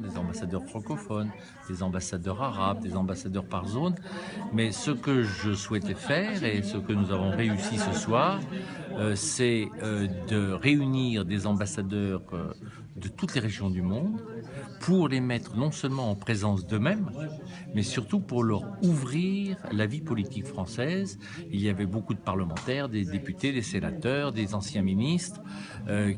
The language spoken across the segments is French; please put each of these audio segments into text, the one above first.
des ambassadeurs francophones, des ambassadeurs arabes, des ambassadeurs par zone. Mais ce que je souhaitais faire et ce que nous avons réussi ce soir, c'est de réunir des ambassadeurs de toutes les régions du monde pour les mettre non seulement en présence d'eux-mêmes, mais surtout pour leur ouvrir la vie politique française. Il y avait beaucoup de parlementaires, des députés, des sénateurs, des anciens ministres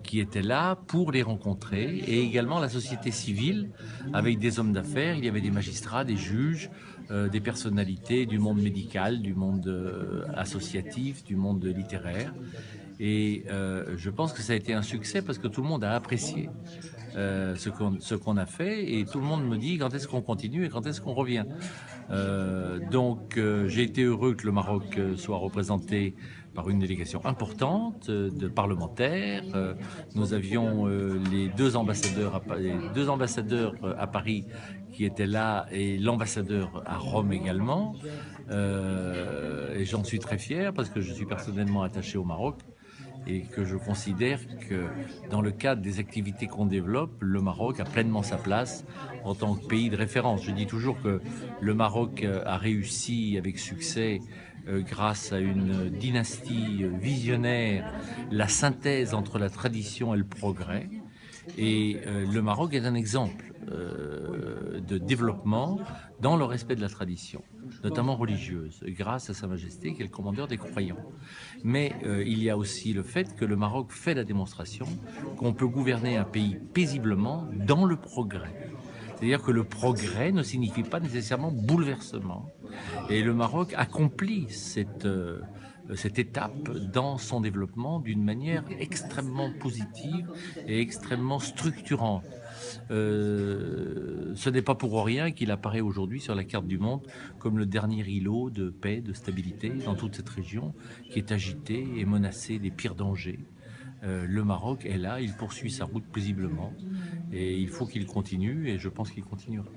qui étaient là pour les rencontrer, et également la société civile avec des hommes d'affaires. Il y avait des magistrats, des juges, des personnalités du monde médical, du monde associatif, du monde littéraire. Et je pense que ça a été un succès parce que tout le monde a apprécié ce qu'on a fait, et tout le monde me dit quand est-ce qu'on continue et quand est-ce qu'on revient. J'ai été heureux que le Maroc soit représenté par une délégation importante de parlementaires. Nous avions les deux ambassadeurs à Paris qui étaient là, et l'ambassadeur à Rome également. Et j'en suis très fier parce que je suis personnellement attaché au Maroc et que je considère que dans le cadre des activités qu'on développe, le Maroc a pleinement sa place en tant que pays de référence. Je dis toujours que le Maroc a réussi avec succès grâce à une dynastie visionnaire, la synthèse entre la tradition et le progrès. Et le Maroc est un exemple de développement dans le respect de la tradition, notamment religieuse, grâce à Sa Majesté qui est le commandeur des croyants. Mais il y a aussi le fait que le Maroc fait la démonstration qu'on peut gouverner un pays paisiblement dans le progrès. C'est-à-dire que le progrès ne signifie pas nécessairement bouleversement. Et le Maroc accomplit cette étape dans son développement d'une manière extrêmement positive et extrêmement structurante. Ce n'est pas pour rien qu'il apparaît aujourd'hui sur la carte du monde comme le dernier îlot de paix, de stabilité dans toute cette région qui est agitée et menacée des pires dangers. Le Maroc est là, il poursuit sa route paisiblement, et il faut qu'il continue, et je pense qu'il continuera.